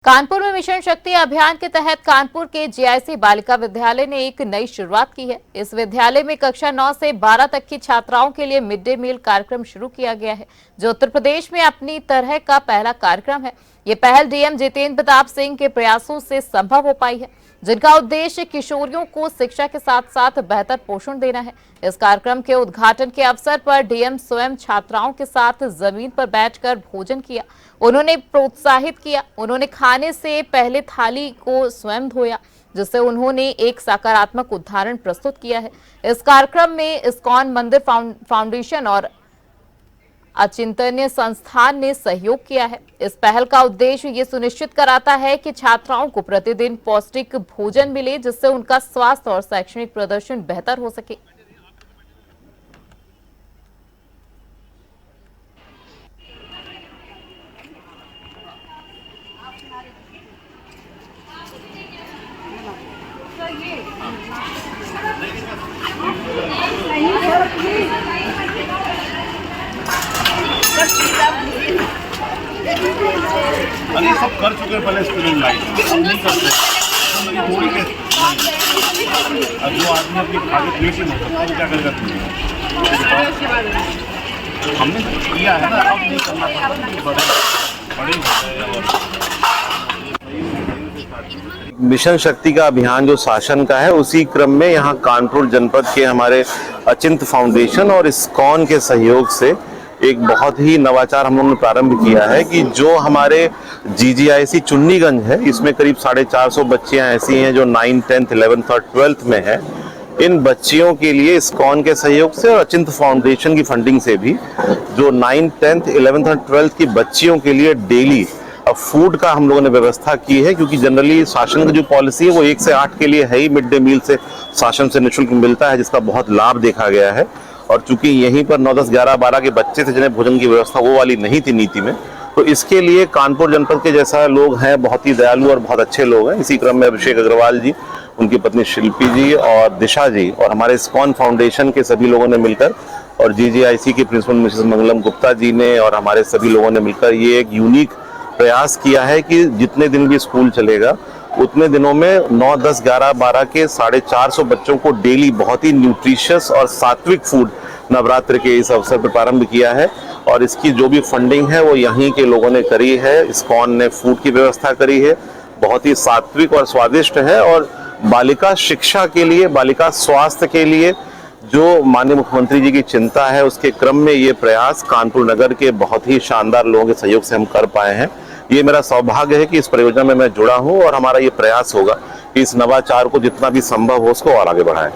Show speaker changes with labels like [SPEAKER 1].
[SPEAKER 1] कानपुर में मिशन शक्ति अभियान के तहत कानपुर के जीआईसी बालिका विद्यालय ने एक नई शुरुआत की है। इस विद्यालय में कक्षा 9 से 12 तक की छात्राओं के लिए मिड डे मील कार्यक्रम शुरू किया गया है, जो उत्तर प्रदेश में अपनी तरह का पहला कार्यक्रम है। ये पहल डीएम जितेंद्र प्रताप सिंह के प्रयासों से संभव हो पाई है, जिनका उद्देश्य किशोरियों को शिक्षा के साथ साथ बेहतर पोषण देना है। इस कार्यक्रम के उद्घाटन के अवसर पर डीएम स्वयं छात्राओं के साथ जमीन पर बैठकर भोजन किया। उन्होंने प्रोत्साहित किया। उन्होंने खाने से पहले थाली को स्वयं धोया, जिससे उन्होंने एक सकारात्मक उदाहरण प्रस्तुत किया है। इस कार्यक्रम में इस्कॉन मंदिर फाउंडेशन और अचिंतनीय संस्थान ने सहयोग किया है। इस पहल का उद्देश्य ये सुनिश्चित कराता है कि छात्राओं को प्रतिदिन पौष्टिक भोजन मिले, जिससे उनका स्वास्थ्य और शैक्षणिक प्रदर्शन बेहतर हो सके।
[SPEAKER 2] अरे सब कर चुके हैं पहले स्टूडेंट लाइफ, अब नहीं करते। थोड़ी के जो आदमी अपनी खाली प्लेट ही नहीं सकता, वो क्या करेगा? हमने किया है ना, अब नहीं करना बड़े।
[SPEAKER 3] मिशन शक्ति का अभियान जो शासन का है, उसी क्रम में यहाँ कानपुर जनपद के हमारे अचिंत फाउंडेशन और इस्कॉन के सहयोग से एक बहुत ही नवाचार हम लोगों ने प्रारंभ किया है कि जो हमारे जीजीआईसी चुन्नीगंज है, इसमें करीब 450 बच्चियां ऐसी हैं जो 9th, 10th, 11th और 12th में है। इन बच्चियों के लिए इस्कॉन के सहयोग से और अचिंत फाउंडेशन की फंडिंग से भी जो 9th, 10th, 11th और 12th की बच्चियों के लिए डेली फूड का हम लोगों ने व्यवस्था की है, क्योंकि जनरली शासन की जो पॉलिसी है वो 1 से 8 के लिए है ही। मिड डे मील से शासन से निःशुल्क मिलता है, जिसका बहुत लाभ देखा गया है। और चूंकि यहीं पर 9, 10, 11, 12 के बच्चे थे जिन्हें भोजन की व्यवस्था वो वाली नहीं थी नीति में, तो इसके लिए कानपुर जनपद के जैसा लोग हैं, बहुत ही दयालु और बहुत अच्छे लोग हैं। इसी क्रम में अभिषेक अग्रवाल जी, उनकी पत्नी शिल्पी जी और दिशा जी और हमारे इस्कॉन फाउंडेशन के सभी लोगों ने मिलकर और जीजीआईसी के प्रिंसिपल मिसेस मंगलम गुप्ता जी ने और हमारे सभी लोगों ने मिलकर ये एक यूनिक प्रयास किया है कि जितने दिन भी स्कूल चलेगा उतने दिनों में 9, 10, 11, 12 के 450 बच्चों को डेली बहुत ही न्यूट्रिशियस और सात्विक फूड नवरात्र के इस अवसर पर प्रारंभ किया है। और इसकी जो भी फंडिंग है वो यहीं के लोगों ने करी है। इस्कॉन ने फूड की व्यवस्था करी है, बहुत ही सात्विक और स्वादिष्ट है। और बालिका शिक्षा के लिए, बालिका स्वास्थ्य के लिए जो माननीय मुख्यमंत्री जी की चिंता है, उसके क्रम में ये प्रयास कानपुर नगर के बहुत ही शानदार लोगों के सहयोग से हम कर पाए हैं। ये मेरा सौभाग्य है कि इस परियोजना में मैं जुड़ा हूँ और हमारा ये प्रयास होगा कि इस नवाचार को जितना भी संभव हो उसको और आगे बढ़ाएं।